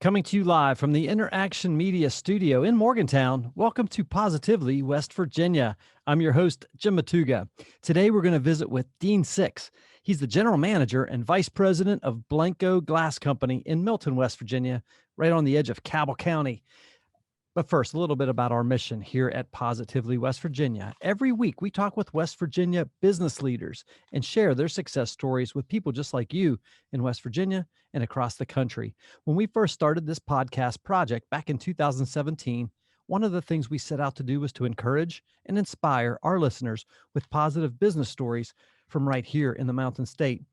Coming to you live from the Interaction Media Studio in Morgantown. Welcome to Positively West Virginia. I'm your host, Jim Matuga. Today, we're going to visit with Dean Six. He's the general manager and vice president of Blenko Glass Company in Milton, West Virginia, right on the edge of Cabell County. But first, a little bit about our mission here at Positively West Virginia. Every week, we talk with West Virginia business leaders and share their success stories with people just like you in West Virginia and across the country. When we first started this podcast project back in 2017, one of the things we set out to do was to encourage and inspire our listeners with positive business stories from right here in the Mountain State.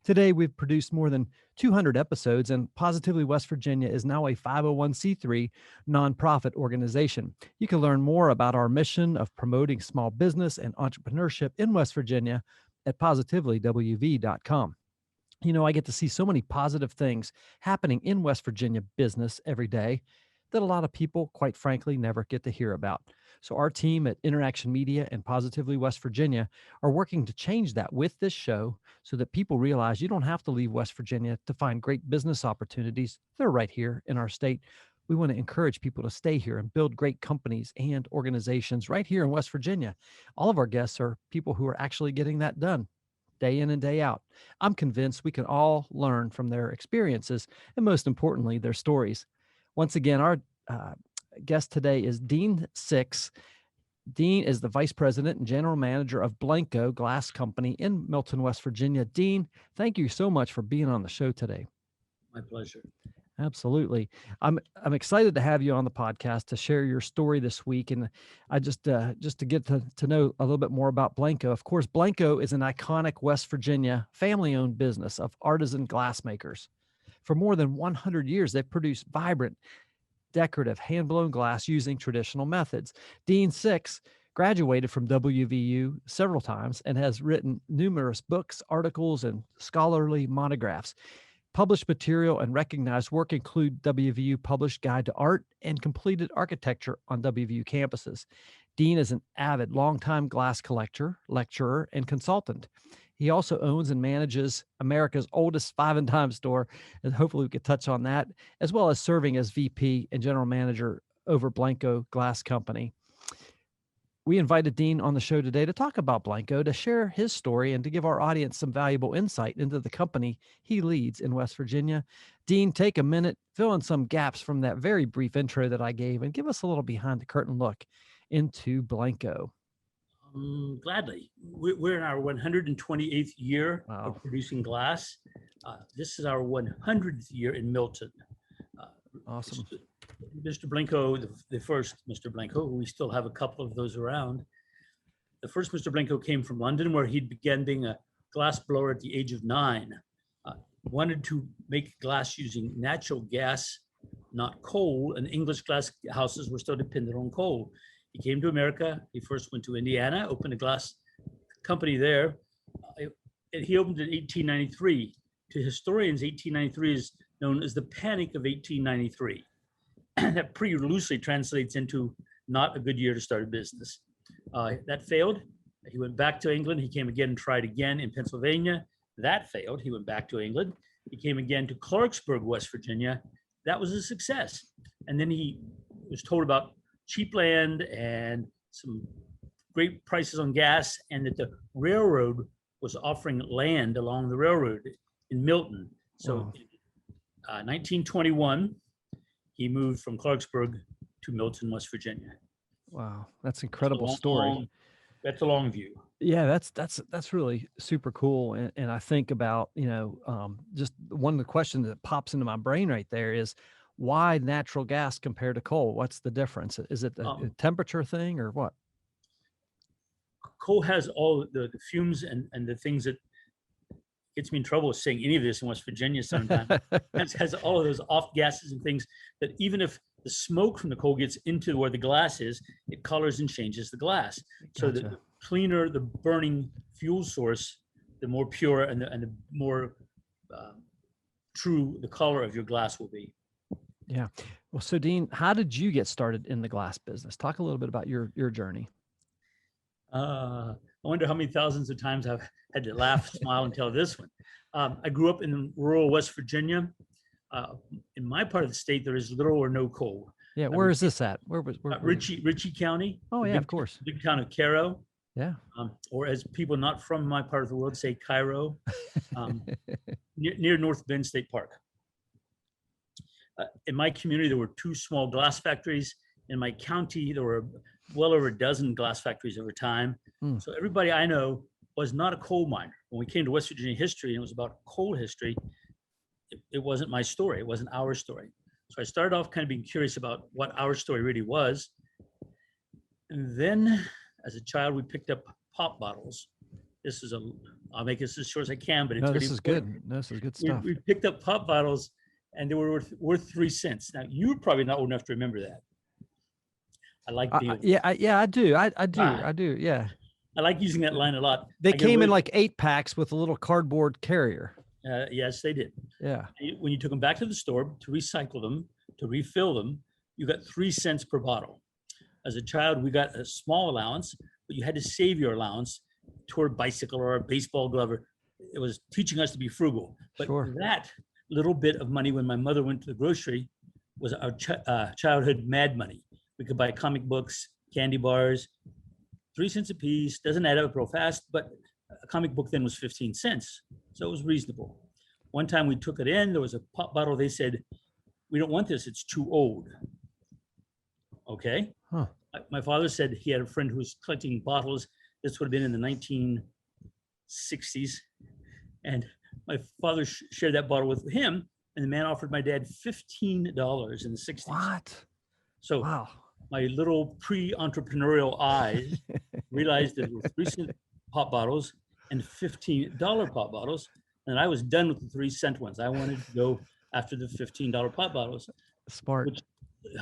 Today, we've produced more than 200 episodes, and Positively West Virginia is now a 501c3 nonprofit organization. You can learn more about our mission of promoting small business and entrepreneurship in West Virginia at positivelywv.com. You know, I get to see so many positive things happening in West Virginia business every day that a lot of people, quite frankly, never get to hear about. So our team at Interaction Media and Positively West Virginia are working to change that with this show so that people realize you don't have to leave West Virginia to find great business opportunities. They're right here in our state. We want to encourage people to stay here and build great companies and organizations right here in West Virginia. All of our guests are people who are actually getting that done day in and day out. I'm convinced we can all learn from their experiences and, most importantly, their stories. Once again, our guest today is Dean Six. Dean is the vice president and general manager of Blenko Glass Company in Milton, West Virginia. Dean, thank you so much for being on the show today. My pleasure. Absolutely. I'm excited to have you on the podcast to share your story this week. And I just to get to know a little bit more about Blenko. Of course, Blenko is an iconic West Virginia family-owned business of artisan glassmakers. For more than 100 years, they've produced vibrant, decorative, hand-blown glass using traditional methods. Dean Six graduated from WVU several times and has written numerous books, articles, and scholarly monographs. Published material and recognized work include WVU Published Guide to Art and Completed Architecture on WVU Campuses. Dean is an avid, longtime glass collector, lecturer, and consultant. He also owns and manages America's oldest 5 and dime store, and hopefully we could touch on that, as well as serving as VP and general manager over Blenko Glass Company. We invited Dean on the show today to talk about Blenko, to share his story, and to give our audience some valuable insight into the company he leads in West Virginia. Dean, take a minute, fill in some gaps from that very brief intro that I gave, and give us a little behind the curtain look into Blenko. Gladly. We're in our 128th year Wow. of producing glass. This is our 100th year in Milton. Awesome. Mr. Blenko, the first Mr. Blenko, we still have a couple of those around. The first Mr. Blenko came from London, where he began being a glass blower at the age of 9. Wanted to make glass using natural gas, not coal, and English glass houses were still dependent on coal. He came to America. He first went to Indiana, opened a glass company there. He opened in 1893. To historians, 1893 is known as the Panic of 1893. That pretty loosely translates into not a good year to start a business. That failed. He went back to England. He came again and tried again in Pennsylvania. That failed. He went back to England. He came again to Clarksburg, West Virginia. That was a success. And then he was told about cheap land and some great prices on gas, and that the railroad was offering land along the railroad in Milton. So Wow. In 1921, he moved from Clarksburg to Milton, West Virginia. Wow. That's an incredible story. That's a long view. Yeah, that's really super cool. And I think about, just one of the questions that pops into my brain right there is, why natural gas compared to coal? What's the difference? Is it a temperature thing or what? Coal has all the fumes and the things that gets me in trouble with saying any of this in West Virginia sometimes. It has all of those off gases and things that even if the smoke from the coal gets into where the glass is, it colors and changes the glass. So Gotcha. the cleaner the burning fuel source, the more pure and the more true the color of your glass will be. Yeah. Well, so Dean, how did you get started in the glass business? Talk a little bit about your journey. I wonder how many thousands of times I've had to laugh, smile, and tell this one. I grew up in rural West Virginia. In my part of the state, there is little or no coal. Yeah. Where is this at? Where? Ritchie County. Oh, the yeah, big, of course. Big town of Cairo, Yeah. or as people not from my part of the world say, Cairo, near North Bend State Park. In my community, there were 2 small glass factories. In my county, there were well over a dozen glass factories over time. So everybody I know was not a coal miner. When we came to West Virginia history and it was about coal history, it wasn't my story. It wasn't our story. So I started off kind of being curious about what our story really was. And then as a child, we picked up pop bottles. I'll make this as short as I can, but it's this is good. This is good stuff. We picked up pop bottles and they were worth 3 cents. Now, you're probably not old enough to remember that. I like the I do. Yeah. I like using that line a lot. They came in like 8 packs with a little cardboard carrier. Yes, they did. Yeah. When you took them back to the store to recycle them, to refill them, you got 3 cents per bottle. As a child, we got a small allowance, but you had to save your allowance toward a bicycle or a baseball glove. It was teaching us to be frugal. But that little bit of money when my mother went to the grocery was our childhood mad money. We could buy comic books, candy bars, 3 cents a piece. Doesn't add up real fast, but a comic book then was 15 cents. So it was reasonable. One time we took it in, there was a pop bottle. They said, "We don't want this, it's too old." Okay. Huh. My father said he had a friend who was collecting bottles. This would have been in the 1960s. And my father shared that bottle with him. And the man offered my dad $15 in the 60s. What? So wow. My little pre-entrepreneurial eyes realized that there were 3 cent pop bottles and $15 pop bottles. And I was done with the 3 cent ones. I wanted to go after the $15 pop bottles. Smart. Which,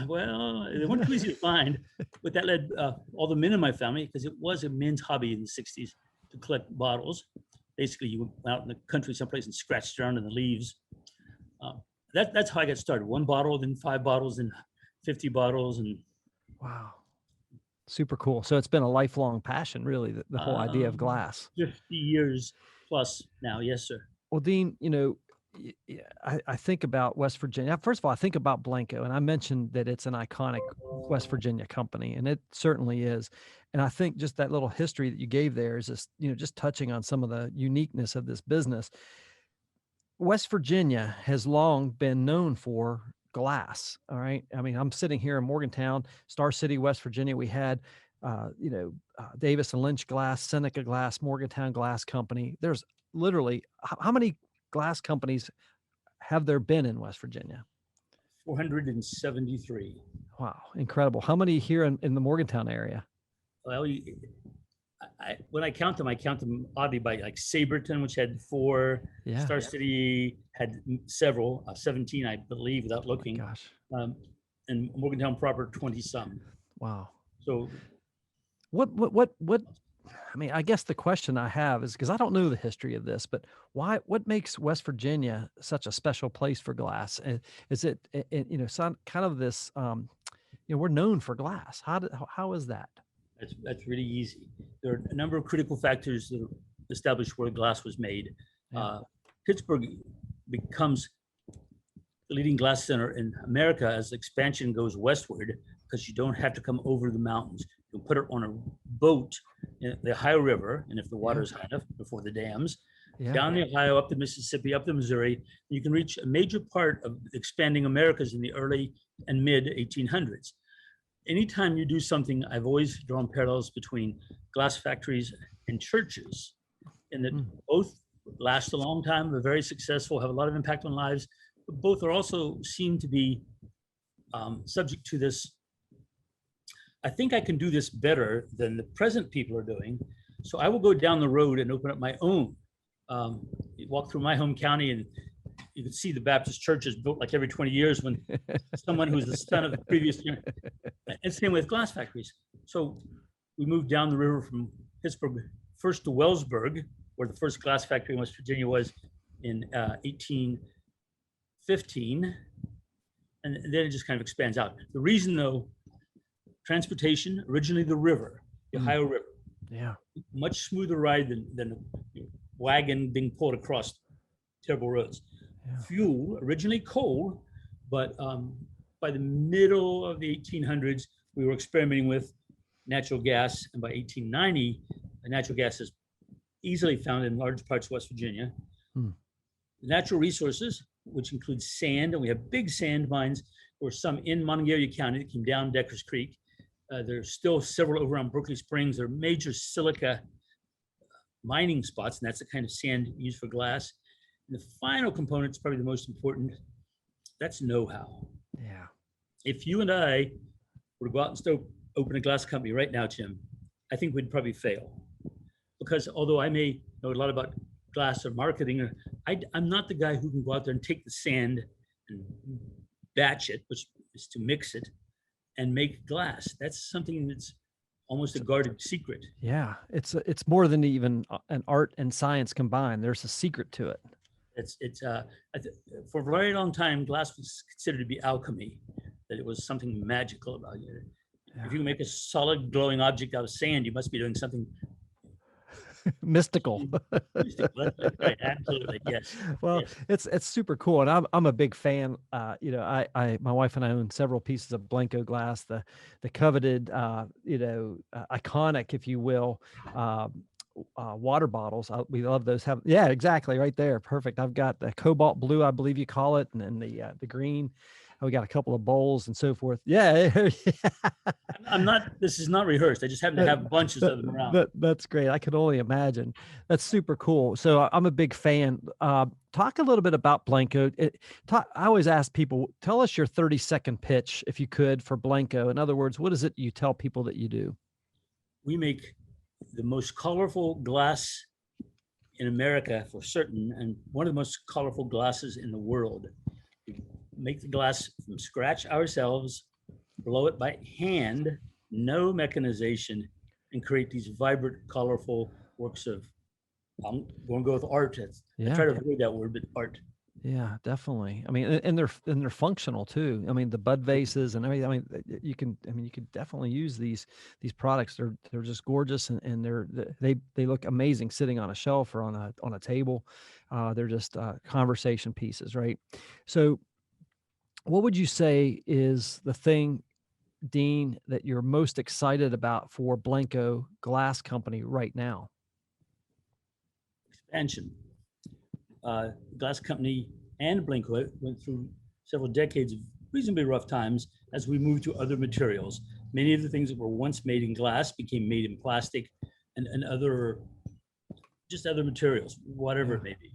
well, they weren't too easy to find, but that led all the men in my family, because it was a men's hobby in the 60s to collect bottles. Basically, you went out in the country someplace and scratched around in the leaves. That's how I got started. 1 bottle, then 5 bottles, then 50 bottles. And wow. Super cool. So it's been a lifelong passion, really, the whole idea of glass. 50 years plus now. Yes, sir. Well, Dean, I think about West Virginia. First of all, I think about Blenko, and I mentioned that it's an iconic West Virginia company, and it certainly is. And I think just that little history that you gave there is just, just touching on some of the uniqueness of this business. West Virginia has long been known for glass. All right. I mean, I'm sitting here in Morgantown, Star City, West Virginia. We had, Davis and Lynch Glass, Seneca Glass, Morgantown Glass Company. There's literally, how many glass companies have there been in West Virginia? 473. Wow. Incredible. How many here in the Morgantown area? Well, when I count them oddly by like Saberton, which had 4. Yeah. Star City had several, 17, I believe, without looking. Oh, gosh. And Morgantown proper, 20 some. Wow. So what, I mean, I guess the question I have is, because I don't know the history of this, but what makes West Virginia such a special place for glass? Is it, some kind of this, we're known for glass. How is that? That's really easy. There are a number of critical factors that established where glass was made. Yeah. Pittsburgh becomes the leading glass center in America as expansion goes westward, because you don't have to come over the mountains. You can put it on a boat in the Ohio River, and if the water is high enough before the dams, down the Ohio, up the Mississippi, up the Missouri, you can reach a major part of expanding Americas in the early and mid 1800s. Anytime you do something, I've always drawn parallels between glass factories and churches, and that both last a long time, are very successful, have a lot of impact on lives, but both are also seem to be subject to this. I think I can do this better than the present people are doing, so I will go down the road and open up my own. Walk through my home county, and you can see the Baptist churches built like every 20 years when someone who was the son of the previous year. And same with glass factories. So we moved down the river from Pittsburgh first to Wellsburg, where the first glass factory in West Virginia was in 1815. And then it just kind of expands out. The reason, though, transportation, originally the river, the Ohio River. Yeah. Much smoother ride than a wagon being pulled across terrible roads. fuel, originally coal, but by the middle of the 1800s, we were experimenting with natural gas. And by 1890, natural gas is easily found in large parts of West Virginia. Hmm. Natural resources, which includes sand, and we have big sand mines. There were some in Monongalia County that came down Deckers Creek. There's still several over on Berkeley Springs. They're major silica mining spots, and that's the kind of sand used for glass. And the final component is probably the most important. That's know-how. Yeah. If you and I were to go out and open a glass company right now, Jim, I think we'd probably fail. Because although I may know a lot about glass or marketing, I'm not the guy who can go out there and take the sand and batch it, which is to mix it, and make glass. That's something that's almost a guarded secret. Yeah, it's more than even an art and science combined. There's a secret to it. For a very long time, glass was considered to be alchemy, that it was something magical about it. Yeah. If you can make a solid glowing object out of sand, you must be doing something mystical. Right, absolutely, yes. Well, yes. It's super cool, and I'm a big fan. You know, I my wife and I own several pieces of Blenko glass, the coveted, iconic, if you will, water bottles. We love those. Yeah, exactly, right there, perfect. I've got the cobalt blue, I believe you call it, and then the green. We got a couple of bowls and so forth. Yeah. This is not rehearsed. I just happen to have bunches of them around. That's great. I can only imagine. That's super cool. So I'm a big fan. Talk a little bit about Blenko. I always ask people, tell us your 30-second pitch, if you could, for Blenko. In other words, what is it you tell people that you do? We make the most colorful glass in America for certain, and one of the most colorful glasses in the world. We make the glass from scratch ourselves, blow it by hand, no mechanization, and create these vibrant, colorful works of, I'm going to go with art. I try to avoid that word, but art. Yeah, definitely. I mean, and they're functional too. I mean, the bud vases and everything. I mean, you could definitely use these products. They're just gorgeous, and they look amazing sitting on a shelf or on a table. They're just conversation pieces, right? So, what would you say is the thing, Dean, that you're most excited about for Blenko Glass Company right now? Expansion. Glass Company and Blenko went through several decades of reasonably rough times as we moved to other materials. Many of the things that were once made in glass became made in plastic and other materials, whatever it may be.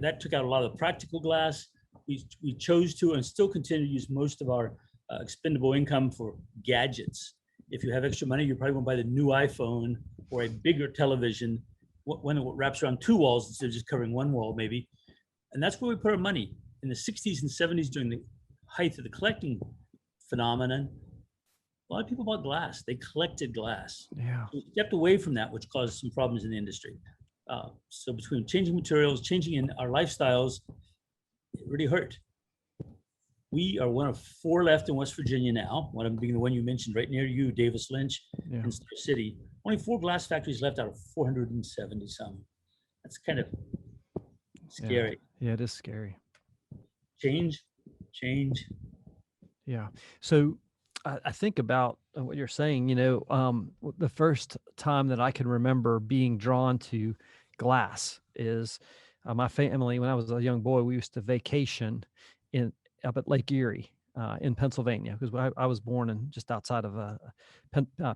That took out a lot of the practical glass. We chose to and still continue to use most of our expendable income for gadgets. If you have extra money, you probably want to buy the new iPhone or a bigger television, one that wraps around two walls instead of just covering one wall, maybe. And that's where we put our money. In the 60s and 70s, during the height of the collecting phenomenon, a lot of people bought glass. They collected glass. Yeah. So we stepped away from that, which caused some problems in the industry. So between changing materials, changing in our lifestyles, it really hurt. We are one of 4 left in West Virginia now, one of them being the one you mentioned right near you, Davis Lynch, in Star City. Only 4 glass factories left out of 470 some. That's kind of scary. Yeah, it is scary. Change. Yeah. So I think about what you're saying, the first time that I can remember being drawn to glass is my family. When I was a young boy, we used to vacation up at Lake Erie in Pennsylvania, because I was born in just outside of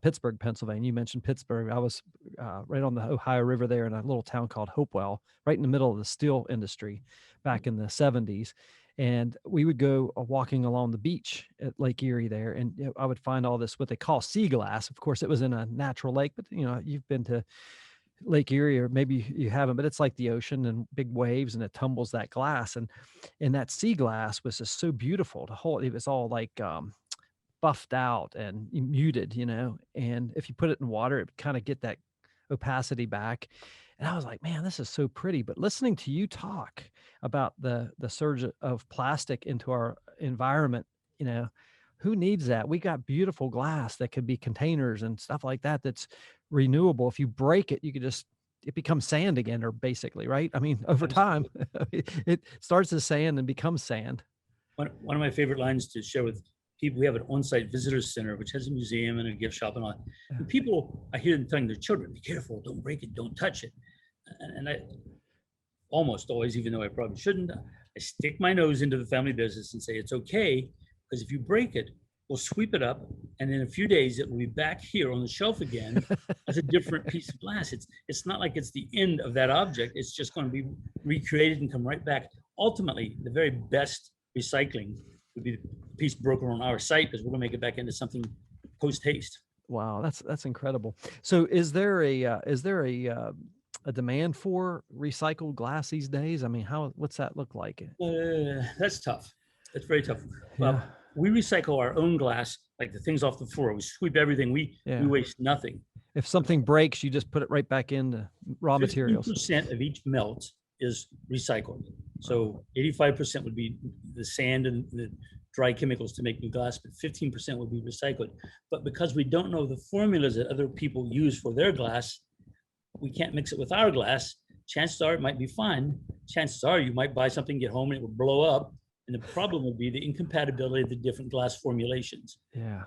Pittsburgh, Pennsylvania. You mentioned Pittsburgh. I was right on the Ohio River there in a little town called Hopewell, right in the middle of the steel industry back in the 70s. And we would go walking along the beach at Lake Erie there, and I would find all this, what they call sea glass. Of course, it was in a natural lake, but you've been to Lake Erie, or maybe you haven't, but it's like the ocean and big waves, and it tumbles that glass. And that sea glass was just so beautiful. It was all like buffed out and muted, and if you put it in water, it would kind of get that opacity back. And I was like, man, this is so pretty. But listening to you talk about the surge of plastic into our environment, who needs that? We got beautiful glass that could be containers and stuff like that that's renewable. If you break it, you could just it becomes sand again, or basically, right? I mean, over time, it starts as sand and becomes sand. One of my favorite lines to share with people, we have an on-site visitor center, which has a museum and a gift shop and all. And people, I hear them telling their children, be careful, don't break it, don't touch it. And I almost always, even though I probably shouldn't, I stick my nose into the family business and say, it's okay, because if you break it, we'll sweep it up, and in a few days, it will be back here on the shelf again as a different piece of glass. It's not like it's the end of that object. It's just going to be recreated and come right back. Ultimately, the very best recycling would be the piece broken on our site, because we're going to make it back into something post-haste. Wow, that's incredible. So is there a demand for recycled glass these days? I mean, what's that look like? That's tough. That's very tough. Yeah. We recycle our own glass, like the things off the floor. We sweep everything. We waste nothing. If something breaks, you just put it right back into raw materials. 50% of each melt is recycled. So 85% would be the sand and the dry chemicals to make new glass, but 15% would be recycled. But because we don't know the formulas that other people use for their glass, we can't mix it with our glass. Chances are it might be fine. Chances are you might buy something, get home, and it will blow up. And the problem would be the incompatibility of the different glass formulations. Yeah.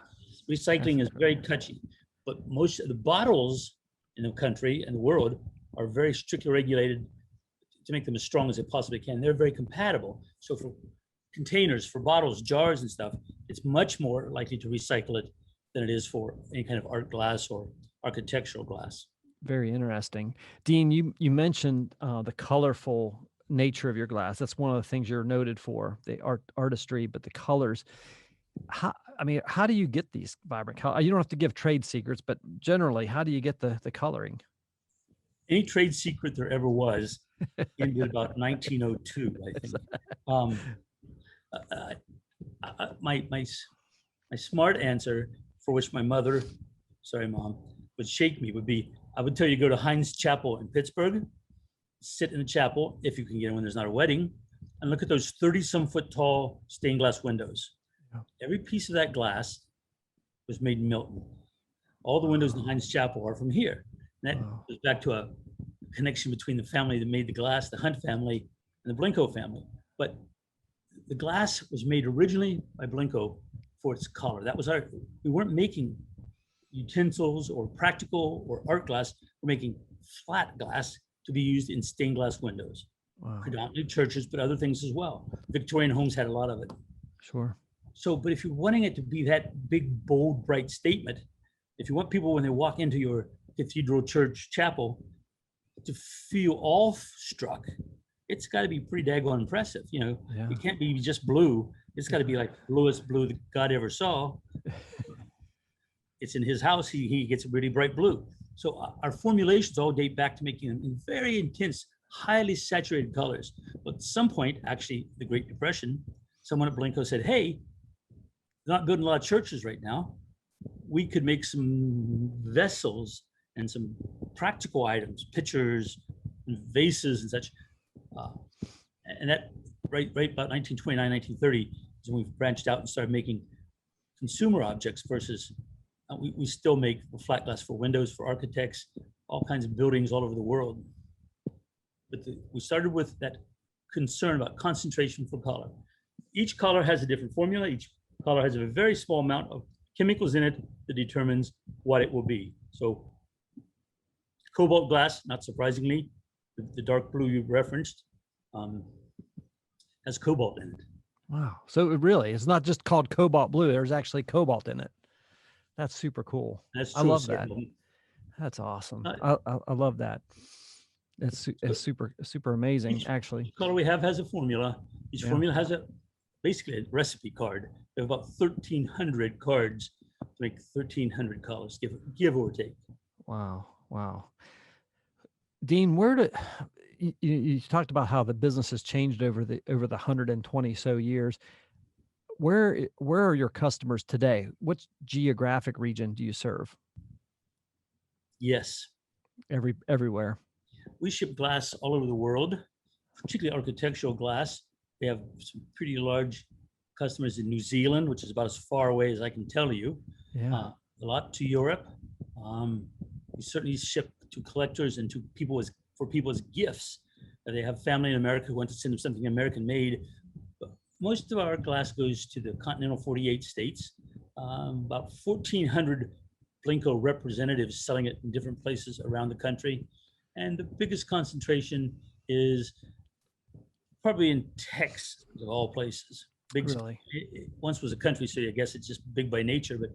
Recycling is very touchy, but most of the bottles in the country and the world are very strictly regulated to make them as strong as they possibly can. They're very compatible. So for containers, for bottles, jars and stuff, it's much more likely to recycle it than it is for any kind of art glass or architectural glass. Very interesting. Dean, you mentioned the colorful nature of your glass. That's one of the things you're noted for, the artistry, but the colors. How do you get these vibrant colors? You don't have to give trade secrets, but generally, how do you get the coloring? Any trade secret there ever was ended about 1902, I think. My smart answer, for which my mother, sorry, Mom, would shake me, would be, I would tell you, go to Heinz Chapel in Pittsburgh, sit in the chapel, if you can get in when there's not a wedding, and look at those 30-some foot tall stained glass windows. Yeah. Every piece of that glass was made in Milton. All the windows in Heinz Chapel are from here. And that goes back to a connection between the family that made the glass, the Hunt family, and the Blenko family. But the glass was made originally by Blenko for its color. That was we weren't making utensils or practical or art glass. We're making flat glass to be used in stained glass windows. Wow. Predominantly churches, but other things as well. Victorian homes had a lot of it. Sure. So, but if you're wanting it to be that big, bold, bright statement, if you want people when they walk into your cathedral church chapel to feel awe-struck, it's got to be pretty daggone impressive. You know, It can't be just blue. It's got to be like bluest blue that God ever saw. It's in his house. He gets a really bright blue. So our formulations all date back to making them in very intense, highly saturated colors. But at some point, actually, the Great Depression, someone at Blenko said, hey, not building a lot of churches right now. We could make some vessels and some practical items, pitchers and vases and such. And that right about 1929, 1930 is when we branched out and started making consumer objects versus we still make flat glass for windows, for architects, all kinds of buildings all over the world. But we started with that concern about concentration for color. Each color has a different formula. Each color has a very small amount of chemicals in it that determines what it will be. So cobalt glass, not surprisingly, the dark blue you referenced, has cobalt in it. Wow. So it's not just called cobalt blue. There's actually cobalt in it. That's super cool. That's true. I love that. That's awesome. I love that. It's super amazing, actually. Each color we have has a formula. Each formula has basically a recipe card. We have about 1,300 cards to make 1,300 colors, give or take. Wow. Dean, you talked about how the business has changed over the 120 so years. Where are your customers today? What geographic region do you serve? Yes. Everywhere. We ship glass all over the world, particularly architectural glass. We have some pretty large customers in New Zealand, which is about as far away as I can tell you. Yeah. A lot to Europe. We certainly ship to collectors and to people for people as gifts. They have family in America who want to send them something American made. But most of our glass goes to the continental 48 states. About 1,400 Blenko representatives selling it in different places around the country. And the biggest concentration is probably in Texas, of all places. Really? It once was a country city. I guess it's just big by nature, but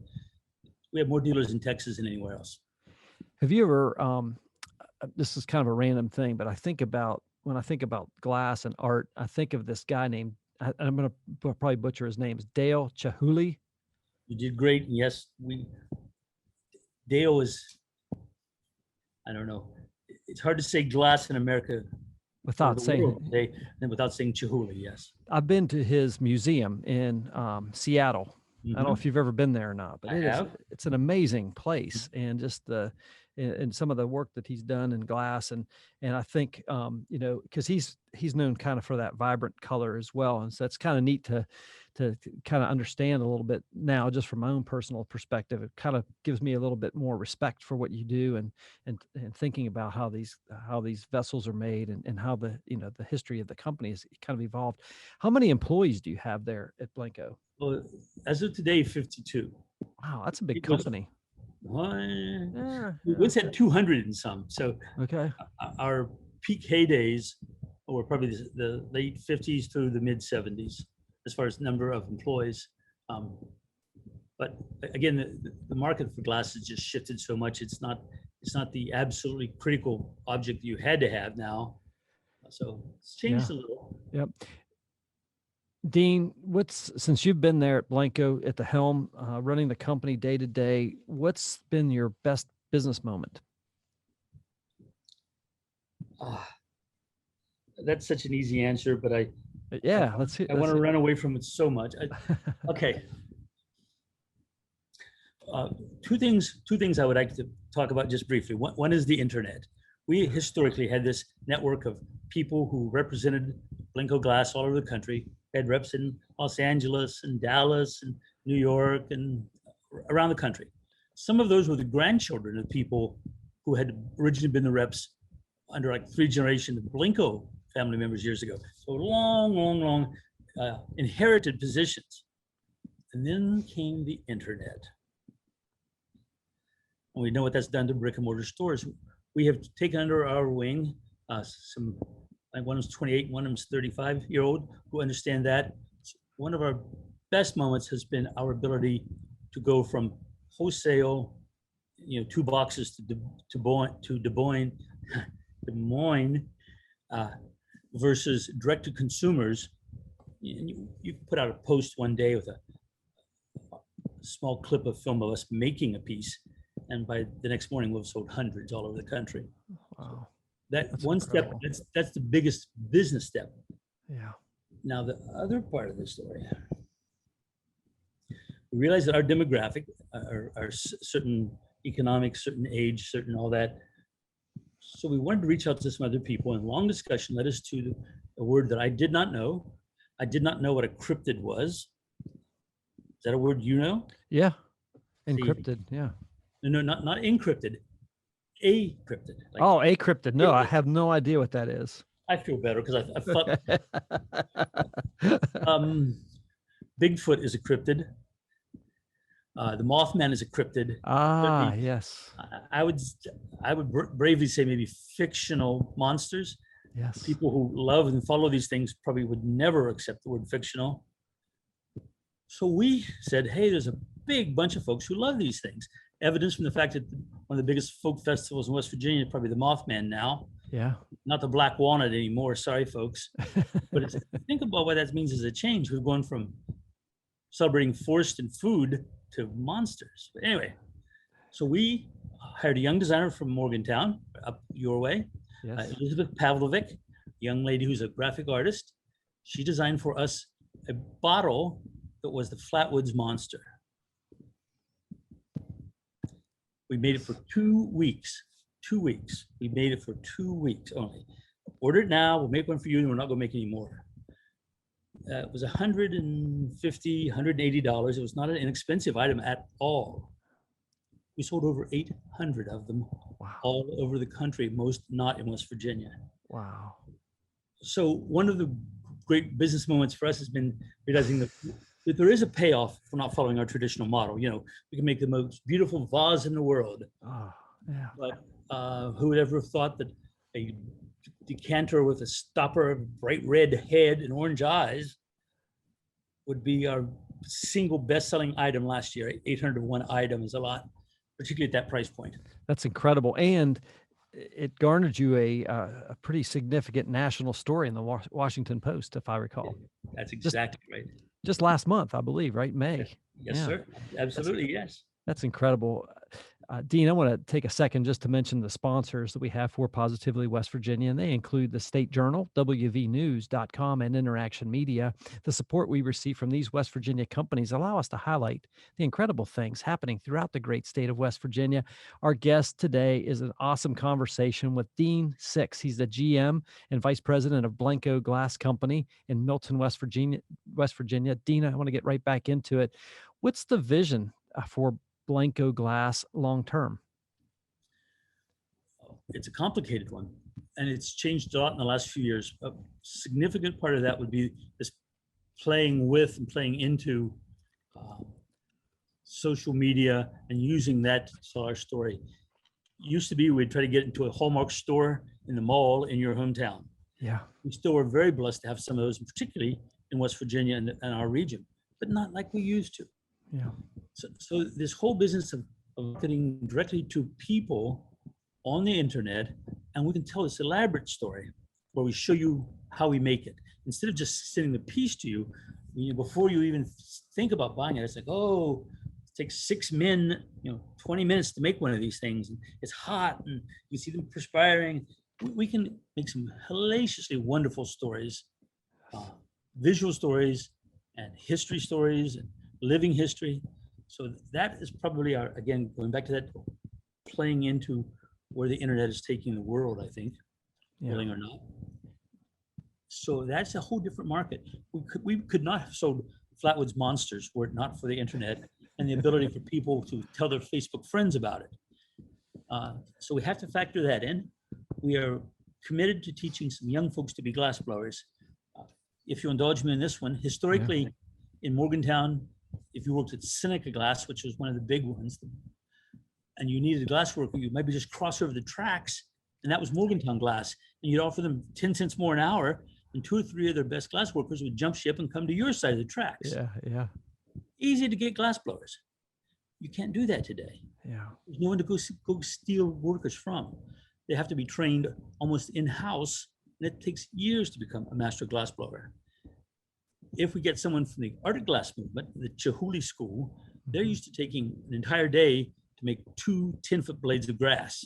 we have more dealers in Texas than anywhere else. Have you ever, this is kind of a random thing, but when I think about glass and art, I think of this guy named, I'm going to probably butcher his name, is Dale Chihuly. You did great. And yes, Dale is, I don't know. It's hard to say glass in America Without saying Chihuly, yes. I've been to his museum in Seattle. I don't know if you've ever been there or not, but it's an amazing place, and just and some of the work that he's done in glass, and I think because he's known kind of for that vibrant color as well, and so it's kind of neat to kind of understand a little bit now, just from my own personal perspective. It kind of gives me a little bit more respect for what you do, and thinking about how these vessels are made, and how the history of the company has kind of evolved. How many employees do you have there at Blenko? Well, as of today, 52. Wow, that's a big company. We once had 200 and some. So okay, our peak heydays were probably the late 50s through the mid 70s as far as number of employees. But again, the market for glass has just shifted so much. It's not the absolutely critical object that you had to have now. So it's changed a little. Yep. Dean, since you've been there at Blenko at the helm, running the company day to day, what's been your best business moment? That's such an easy answer, but I want to run away from it so much. Okay. Two things I would like to talk about just briefly. One is the internet. We historically had this network of people who represented Blenko Glass all over the country. Had reps in Los Angeles and Dallas and New York and around the country. Some of those were the grandchildren of people who had originally been the reps under like 3 generations of Blenko family members years ago. So long inherited positions. And then came the internet. And we know what that's done to brick and mortar stores. We have taken under our wing some, like one of them's 28, one of them's 35-year-old who understand that. One of our best moments has been our ability to go from wholesale, 2 boxes to Des Moines, versus direct to consumers. You put out a post one day with a small clip of film of us making a piece, and by the next morning we've sold hundreds all over the country. Wow. That's one incredible step. That's the biggest business step. Yeah. Now the other part of the story, we realize that our demographic are certain economic, certain age, certain all that. So we wanted to reach out to some other people, and long discussion led us to a word that I did not know. I did not know what a cryptid was. Is that a word you know? Yeah. Encrypted. Yeah. No, not encrypted. Acryptid. Like, acryptid. No, I have no idea what that is. I feel better because I thought Bigfoot is a cryptid. The Mothman is a cryptid. Yes. I would bravely say maybe fictional monsters. Yes. People who love and follow these things probably would never accept the word fictional. So we said, hey, there's a big bunch of folks who love these things. Evidence from the fact that one of the biggest folk festivals in West Virginia is probably the Mothman now. Yeah. Not the Black Walnut anymore. Sorry, folks. But think about what that means as a change. We've gone from celebrating forest and food to monsters. But anyway, so we hired a young designer from Morgantown, up your way, yes. Elizabeth Pavlovic, a young lady who's a graphic artist. She designed for us a bottle that was the Flatwoods Monster. We made it for 2 weeks. 2 weeks. We made it for 2 weeks only. Order it now. We'll make one for you, and we're not going to make any more. It was $150, $180. It was not an inexpensive item at all. We sold over 800 of them Wow. all over the country, most not in West Virginia. Wow. So one of the great business moments for us has been realizing that there is a payoff for not following our traditional model. You know, we can make the most beautiful vase in the world, Oh, yeah. but who would ever have thought that a decanter with a stopper, bright red head and orange eyes would be our single best-selling item last year. 801 item is a lot, particularly at that price point. That's incredible. And it garnered you a pretty significant national story in the Washington Post, if I recall. That's exactly right. Just last month, I believe, right? May. Yes, sir. Absolutely, yes. That's incredible. Dean, I want to take a second just to mention the sponsors that we have for Positively West Virginia, and they include the State Journal, WVNews.com, and Interaction Media. The support we receive from these West Virginia companies allow us to highlight the incredible things happening throughout the great state of West Virginia. Our guest today is an awesome conversation with Dean Six. He's the GM and Vice President of Blenko Glass Company in Milton, West Virginia. Dean, I want to get right back into it. What's the vision for Blenko Glass long term? It's a complicated one, and it's changed a lot in the last few years. A significant part of that would be this playing with and playing into social media and using that to tell our story. Used to be we'd try to get into a Hallmark store in the mall in your hometown. Yeah. We still were very blessed to have some of those, particularly in West Virginia and our region, but not like we used to. Yeah. So this whole business of getting directly to people on the internet, and we can tell this elaborate story where we show you how we make it. Instead of just sending the piece to you, before you even think about buying it, it's like, oh, it takes 6 men, 20 minutes to make one of these things. And it's hot and you see them perspiring. We can make some hellaciously wonderful stories, visual stories and history stories and living history. So that is probably our, again, going back to that, playing into where the internet is taking the world, I think, willing or not. So that's a whole different market. We could not have sold Flatwoods Monsters were it not for the internet and the ability for people to tell their Facebook friends about it. So we have to factor that in. We are committed to teaching some young folks to be glassblowers. If you indulge me in this one, historically in Morgantown, if you worked at Seneca Glass, which was one of the big ones, and you needed a glass worker, you maybe just cross over the tracks, and that was Morgantown Glass, and you'd offer them 10 cents more an hour, and 2 or 3 of their best glass workers would jump ship and come to your side of the tracks. Yeah. Easy to get glass blowers. You can't do that today. Yeah. There's no one to go steal workers from. They have to be trained almost in-house, and it takes years to become a master glass blower. If we get someone from the Arctic Glass movement, the Chihuly School, they're used to taking an entire day to make 2 10-foot blades of grass.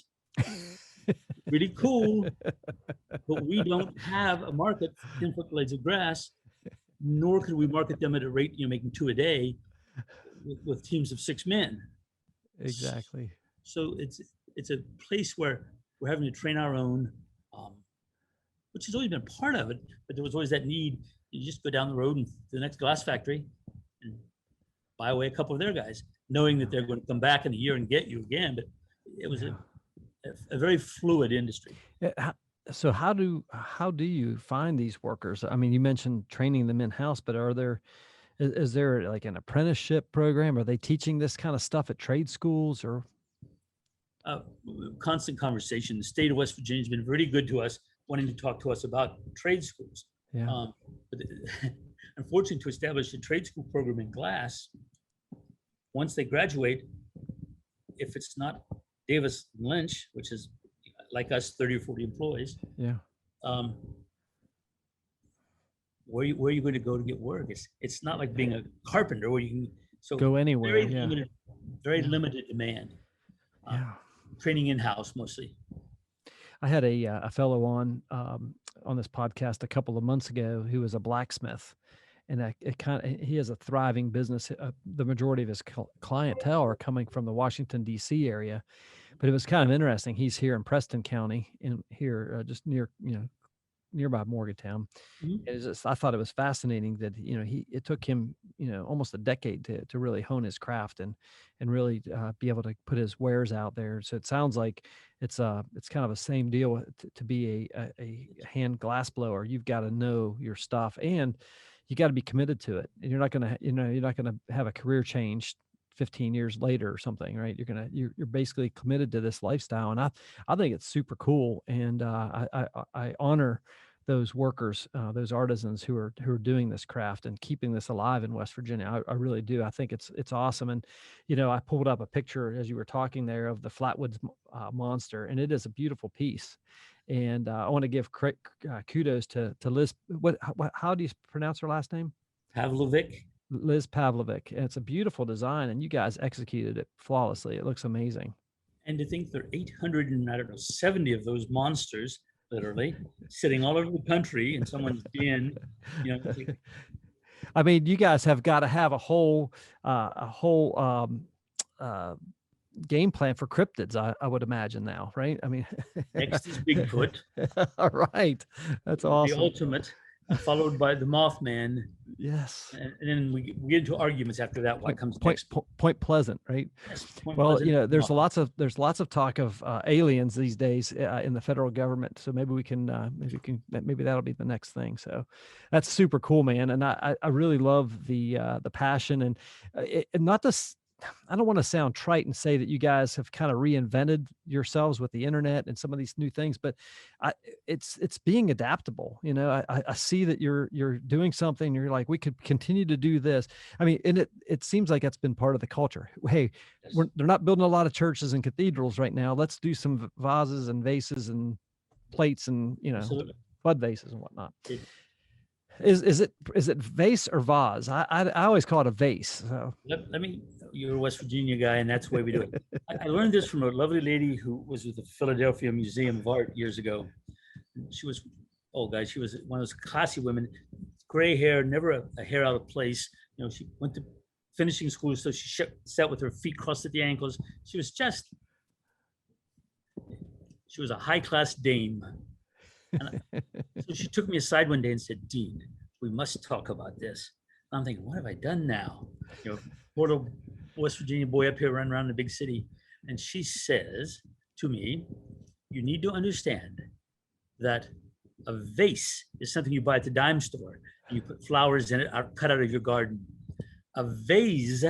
Really cool, but we don't have a market for 10-foot blades of grass, nor could we market them at a rate, making 2 a day with teams of 6 men. Exactly. So it's a place where we're having to train our own, which has always been part of it, but there was always that need. You just go down the road and to the next glass factory and buy away a couple of their guys, knowing that they're going to come back in a year and get you again. But it was a very fluid industry. So how do you find these workers? I mean, you mentioned training them in-house, but is there like an apprenticeship program? Are they teaching this kind of stuff at trade schools or? Constant conversation. The state of West Virginia has been really good to us, wanting to talk to us about trade schools. Yeah. But unfortunately, to establish a trade school program in glass, once they graduate, if it's not Davis and Lynch, which is like us, 30 or 40 employees, where are you going to go to get work? It's not like being a carpenter where you can go anywhere. Very limited demand. Training in-house mostly. I had a fellow on this podcast a couple of months ago who was a blacksmith, and he has a thriving business. The majority of his clientele are coming from the Washington, D.C. area, but it was kind of interesting. He's here in Preston County, just near nearby Morgantown. Mhm. And I thought it was fascinating that, it took him, almost a decade to really hone his craft and really be able to put his wares out there. So it sounds like it's kind of a same deal to be a hand glass blower. You've got to know your stuff, and you got to be committed to it. And you're not going to have a career change 15 years later or something, right? You're basically committed to this lifestyle. And I think it's super cool. And I honor those workers, those artisans who are doing this craft and keeping this alive in West Virginia. I really do. I think it's awesome. And I pulled up a picture as you were talking there of the Flatwoods monster, and it is a beautiful piece. And I want to give kudos to Liz. How do you pronounce her last name? Pavlovic. Liz Pavlovic. And it's a beautiful design, and you guys executed it flawlessly. It looks amazing. And to think there are 870 of those monsters, literally, sitting all over the country in someone's den. I mean, you guys have got to have a whole game plan for cryptids, I would imagine now, right? I mean, next is Bigfoot. All right, that's awesome. The ultimate, followed by the Mothman. Yes. And then we get into arguments after that. What comes next? Point Pleasant, right? Yes, well, Pleasant. there's lots of talk of aliens these days in the federal government. So maybe maybe that'll be the next thing. So that's super cool, man. And I really love the passion and not this. I don't want to sound trite and say that you guys have kind of reinvented yourselves with the internet and some of these new things, but it's being adaptable. I see that you're doing something. You're like, we could continue to do this. I mean, and it seems like that's been part of the culture. Hey, Yes. They're not building a lot of churches and cathedrals right now. Let's do some vases and vases and plates and Absolutely. bud vases and whatnot. It- Is it vase or vase? I always call it a vase. So. Let me. You're a West Virginia guy, and that's the way we do it. I learned this from a lovely lady who was with the Philadelphia Museum of Art years ago. She was, she was one of those classy women, gray hair, never a hair out of place. She went to finishing school, so she sat with her feet crossed at the ankles. She was a high-class dame. And so she took me aside one day and said, "Dean, we must talk about this." And I'm thinking, what have I done now? Poor little West Virginia boy up here running around the big city. And she says to me, "You need to understand that a vase is something you buy at the dime store. And you put flowers in it, cut out of your garden. A vase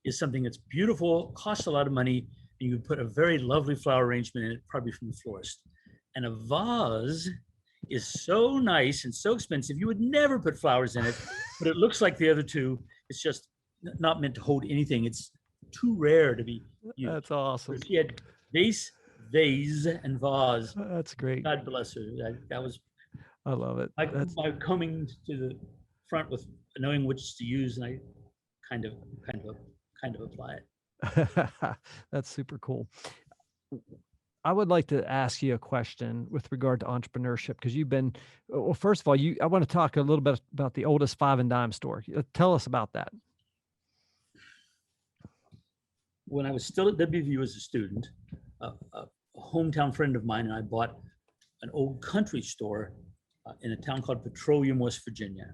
is something that's beautiful, costs a lot of money, and you put a very lovely flower arrangement in it, probably from the florist. And a vase is so nice and so expensive, you would never put flowers in it, but it looks like the other two. It's just not meant to hold anything. It's too rare to be used." That's awesome. She had vase, and vase. That's great. God bless her. That was I love it. my coming to the front with knowing which to use, and I kind of apply it. That's super cool. I would like to ask you a question with regard to entrepreneurship, because well, first of all, I want to talk a little bit about the oldest 5 and dime store. Tell us about that. When I was still at WVU as a student, a hometown friend of mine and I bought an old country store in a town called Petroleum, West Virginia.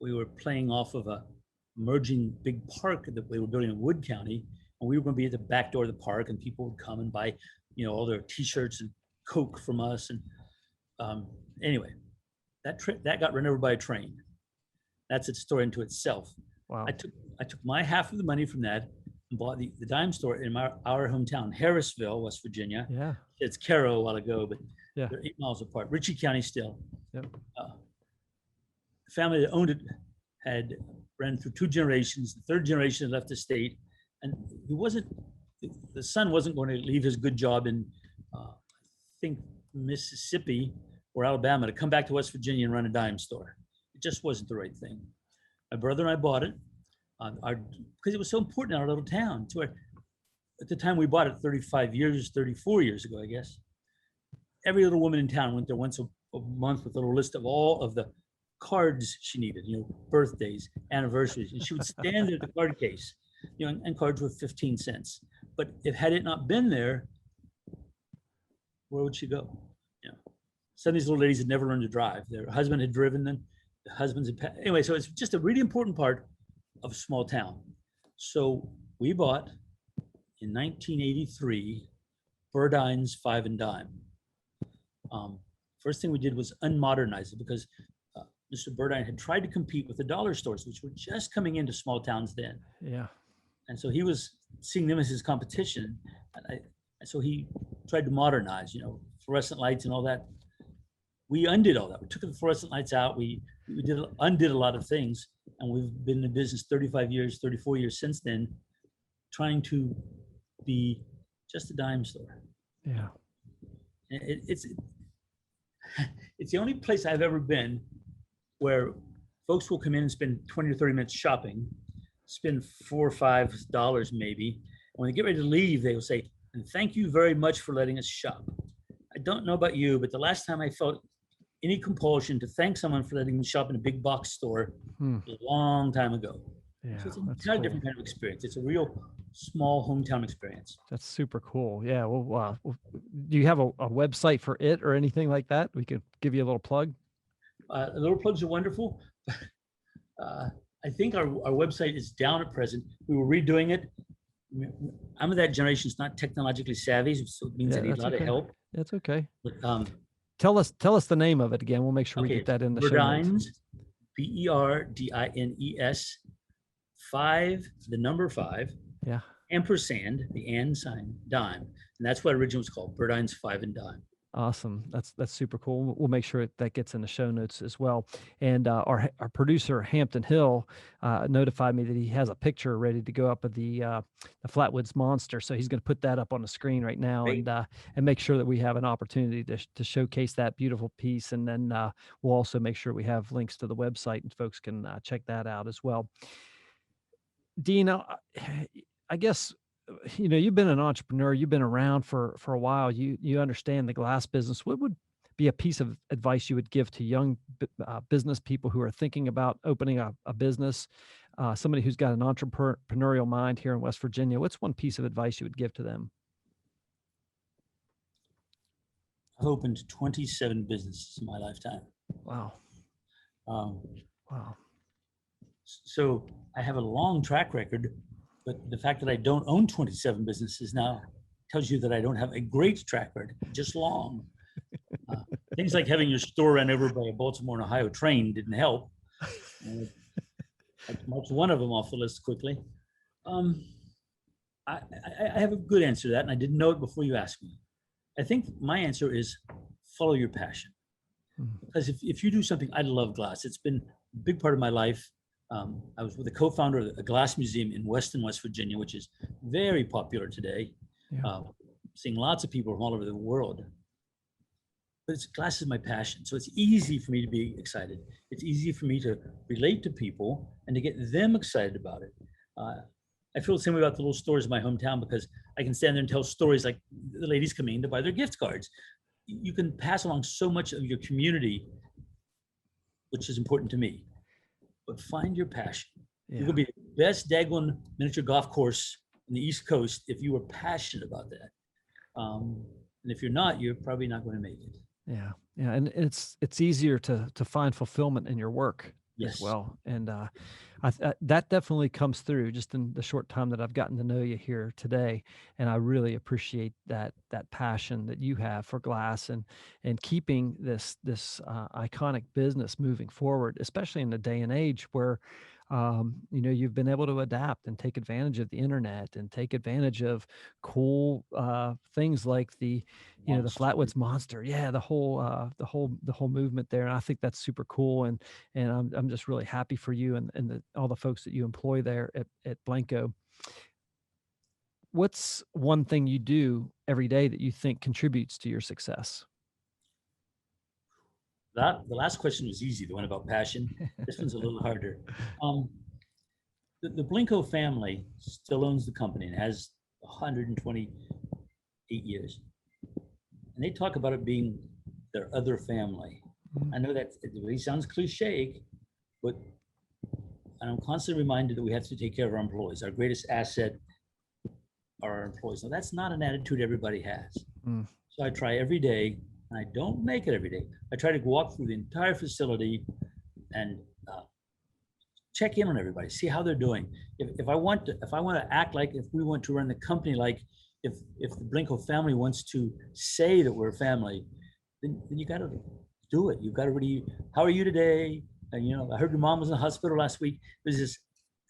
We were playing off of a emerging big park that we were building in Wood County, and we were going to be at the back door of the park, and people would come and buy, all their T-shirts and Coke from us. And anyway, that got run over by a train. That's a story into itself. Wow. I took my half of the money from that and bought the dime store in our hometown, Harrisville, West Virginia. Yeah. It's Cairo a while ago, but yeah, they're 8 miles apart. Ritchie County still. Yep. The family that owned it had ran through 2 generations. The 3rd generation had left the state, and the son wasn't going to leave his good job in, I think, Mississippi or Alabama to come back to West Virginia and run a dime store. It just wasn't the right thing. My brother and I bought it because it was so important in our little town. At the time we bought it 34 years ago, I guess. Every little woman in town went there once a month with a little list of all of the cards she needed, birthdays, anniversaries, and she would stand there at the card case, and cards were 15 cents. But had it not been there, where would she go? some of these little ladies had never learned to drive. Their husband had driven them. The husbands had, anyway, so it's just a really important part of a small town. So we bought in 1983 Burdine's Five and Dime. First thing we did was unmodernize it because Mr. Burdine had tried to compete with the dollar stores, which were just coming into small towns then. Yeah. And so he was seeing them as his competition. And so he tried to modernize, fluorescent lights and all that. We undid all that. We took the fluorescent lights out. We undid a lot of things. And we've been in business 35 years, 34 years since then, trying to be just a dime store. Yeah. It's the only place I've ever been where folks will come in and spend 20 or 30 minutes shopping, spend $4 or $5 maybe. And when they get ready to leave, they will say, "And thank you very much for letting us shop." I don't know about you, but the last time I felt any compulsion to thank someone for letting me shop in a big box store was a long time ago. Yeah, so it's an entirely different kind of experience. It's a real small hometown experience. That's super cool. Yeah. Well, do you have a website for it or anything like that? We could give you a little plug. The little plugs are wonderful. I think our website is down at present. We were redoing it. I'm of that generation that's not technologically savvy, so it means I need a lot of help. That's okay. But, tell us the name of it again. We'll make sure we get that in the show notes. Berdines, 5, the number 5. Yeah. Ampersand, the and sign, dime. And that's what originally was called, Berdines Five and Dime. Awesome. That's super cool. We'll make sure that gets in the show notes as well. And our producer, Hampton Hill, notified me that he has a picture ready to go up of the Flatwoods Monster. So he's going to put that up on the screen right now. Great. And make sure that we have an opportunity to showcase that beautiful piece. And then we'll also make sure we have links to the website and folks can check that out as well. Dean, I guess, you've been an entrepreneur, you've been around for a while, you understand the glass business. What would be a piece of advice you would give to young business people who are thinking about opening a business, somebody who's got an entrepreneurial mind here in West Virginia? What's one piece of advice you would give to them? I've opened 27 businesses in my lifetime. Wow. Wow. So I have a long track record, but the fact that I don't own 27 businesses now tells you that I don't have a great track record, just long. Things like having your store ran over by a Baltimore and Ohio train didn't help. I marked one of them off the list quickly. I have a good answer to that, and I didn't know it before you asked me. I think my answer is follow your passion. Because if you do something, I love glass. It's been a big part of my life. I was with the co-founder of a glass museum in Weston, West Virginia, which is very popular today. Yeah. Seeing lots of people from all over the world. But glass is my passion, so it's easy for me to be excited. It's easy for me to relate to people and to get them excited about it. I feel the same way about the little stores in my hometown because I can stand there and tell stories like the ladies coming in to buy their gift cards. You can pass along so much of your community, which is important to me. But find your passion. Yeah. You're gonna be the best daggone miniature golf course in the East Coast if you are passionate about that. And if you're not, you're probably not going to make it. Yeah, and it's easier to find fulfillment in your work as well. And that definitely comes through just in the short time that I've gotten to know you here today. And I really appreciate that passion that you have for glass and keeping this iconic business moving forward, especially in the day and age where you've been able to adapt and take advantage of the internet and take advantage of cool things like the Flatwoods Monster. Yeah, the whole movement there. And I think that's super cool. And I'm just really happy for you and all the folks that you employ there at Blenko. What's one thing you do every day that you think contributes to your success? The last question was easy, the one about passion. This one's a little harder. The Blenko family still owns the company and has 128 years. And they talk about it being their other family. I know that it really sounds cliche, but I'm constantly reminded that we have to take care of our employees. Our greatest asset are our employees. Now, that's not an attitude everybody has. So I try every day I don't make it every day. I try to walk through the entire facility and check in on everybody, see how they're doing. If I want to act like, if we want to run the company like, if the Blenko family wants to say that we're a family, then you got to do it. You've got to really, how are you today? And, you know, I heard your mom was in the hospital last week. There's this,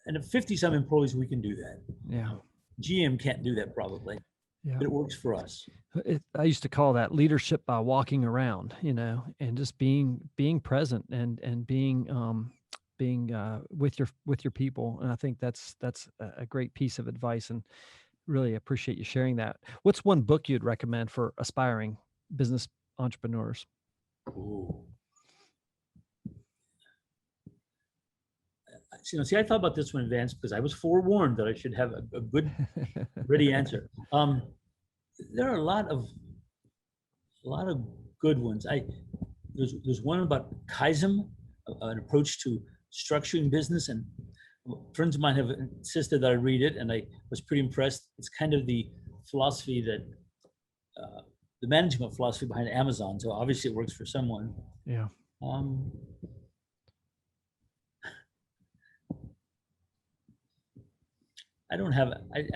and at 50 some employees, we can do that. Yeah. GM can't do that probably, Yeah. but it works for us. I used to call that leadership by walking around, you know, and just being present and being with your people. And I think that's a great piece of advice, and really appreciate you sharing that. What's one book you'd recommend for aspiring business entrepreneurs? Ooh. See, I thought about this one in advance because I was forewarned that I should have a good, ready answer. There are a lot of good ones. There's one about Kaizen, an approach to structuring business, and friends of mine have insisted that I read it, and I was pretty impressed. It's kind of the philosophy that the management philosophy behind Amazon. So obviously it works for someone. Yeah. I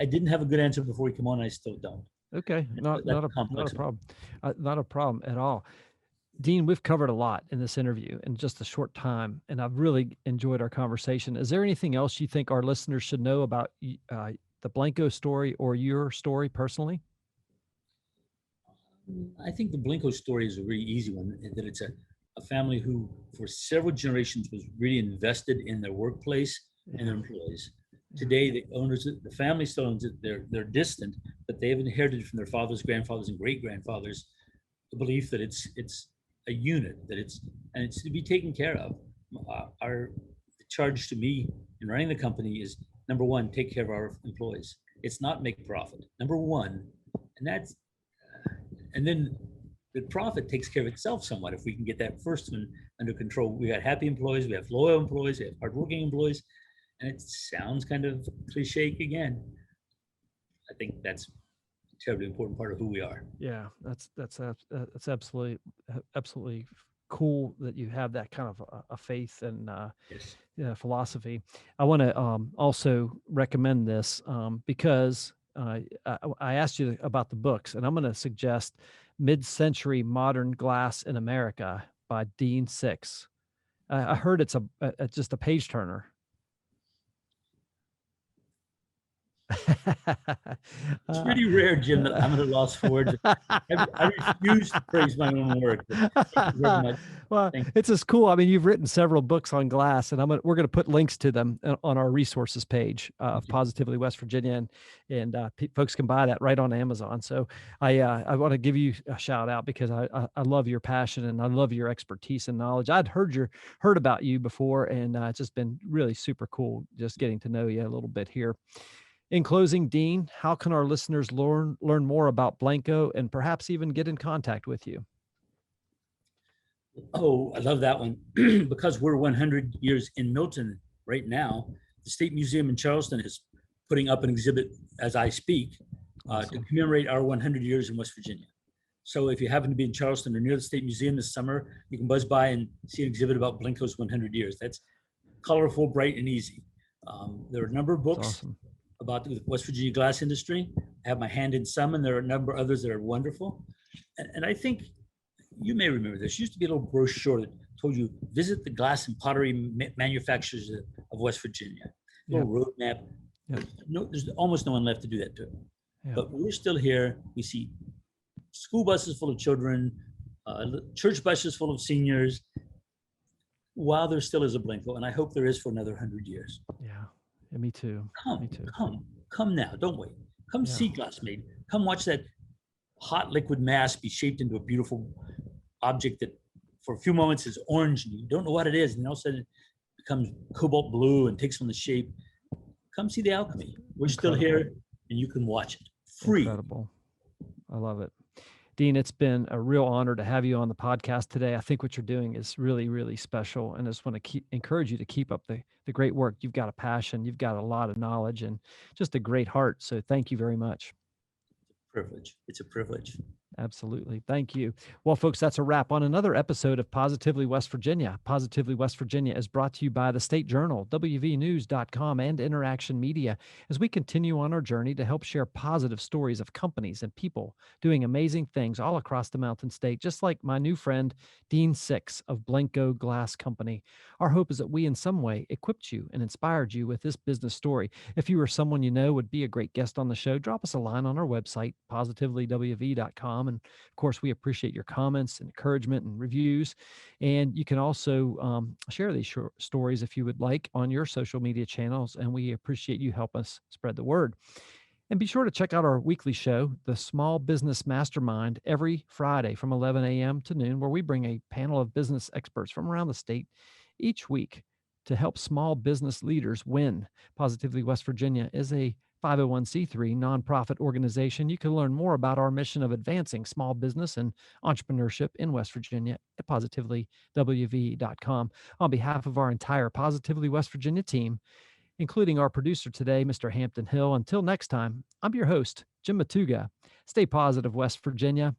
didn't have a good answer before we come on. I still don't. Okay. Not a problem. Not a problem at all. Dean, we've covered a lot in this interview in just a short time, and I've really enjoyed our conversation. Is there anything else you think our listeners should know about the Blenko story or your story personally? I think the Blenko story is a really easy one, that it's a family who for several generations was really invested in their workplace and their employees. Today, the owners, the family still owns it. They're distant, but they have inherited from their fathers, grandfathers, and great-grandfathers the belief that it's a unit, that it's to be taken care of. Our charge to me in running the company is, number one, take care of our employees. It's not make profit. Number one, and then the profit takes care of itself somewhat if we can get that first one under control. We got happy employees, we have loyal employees, we have hardworking employees, and it sounds kind of cliche again. I think that's a terribly important part of who we are. Yeah, that's absolutely cool that you have that kind of a faith and Yes. Philosophy. I want to also recommend this because I asked you about the books, and I'm going to suggest Mid-Century Modern Glass in America by Dean Six. I heard it's just a page turner. It's pretty rare, Jim, that I'm at a loss for words. I refuse to praise my own work. Well, it's just cool. I mean, you've written several books on glass, and we're going to put links to them on our resources page of Positively West Virginia, and folks can buy that right on Amazon. So I want to give you a shout out because I love your passion and I love your expertise and knowledge. I'd heard about you before, and it's just been really super cool just getting to know you a little bit here. In closing, Dean, how can our listeners learn more about Blenko and perhaps even get in contact with you? Oh, I love that one. Because we're 100 years in Milton right now, the State Museum in Charleston is putting up an exhibit as I speak to commemorate our 100 years in West Virginia. So if you happen to be in Charleston or near the State Museum this summer, you can buzz by and see an exhibit about Blenko's 100 years. That's colorful, bright, and easy. There are a number of books about the West Virginia glass industry. I have my hand in some, and there are a number of others that are wonderful. And I think you may remember this. Used to be a little brochure that told you, visit the glass and pottery manufacturers of West Virginia. A little roadmap. No, there's almost no one left to do that to. But we're still here. We see school buses full of children, church buses full of seniors, while there still is a Blenko, and I hope there is for another 100 years. Yeah, me too. Come now, don't wait. Come see glass made. Come watch that hot liquid mass be shaped into a beautiful object that for a few moments is orange and you don't know what it is, and all of a sudden it becomes cobalt blue and takes on the shape. Come see the alchemy. We're still here, and you can watch it free. Incredible. I love it. Dean, it's been a real honor to have you on the podcast today. I think what you're doing is really, really special. And I just want to encourage you to keep up the great work. You've got a passion, you've got a lot of knowledge, and just a great heart. So thank you very much. Privilege. It's a privilege. Absolutely. Thank you. Well, folks, that's a wrap on another episode of Positively West Virginia. Positively West Virginia is brought to you by the State Journal, WVNews.com, and Interaction Media as we continue on our journey to help share positive stories of companies and people doing amazing things all across the Mountain State, just like my new friend, Dean Six of Blenko Glass Company. Our hope is that we in some way equipped you and inspired you with this business story. If you or someone you know would be a great guest on the show, drop us a line on our website, positivelywv.com. And of course, we appreciate your comments and encouragement and reviews. And you can also share these stories if you would like on your social media channels. And we appreciate you help us spread the word. And be sure to check out our weekly show, The Small Business Mastermind, every Friday from 11 a.m. to noon, where we bring a panel of business experts from around the state each week to help small business leaders win. Positively West Virginia is a 501c3 nonprofit organization. You can learn more about our mission of advancing small business and entrepreneurship in West Virginia at positively.wv.com. On behalf of our entire Positively West Virginia team, including our producer today, Mr. Hampton Hill, until next time, I'm your host, Jim Matuga. Stay positive, West Virginia.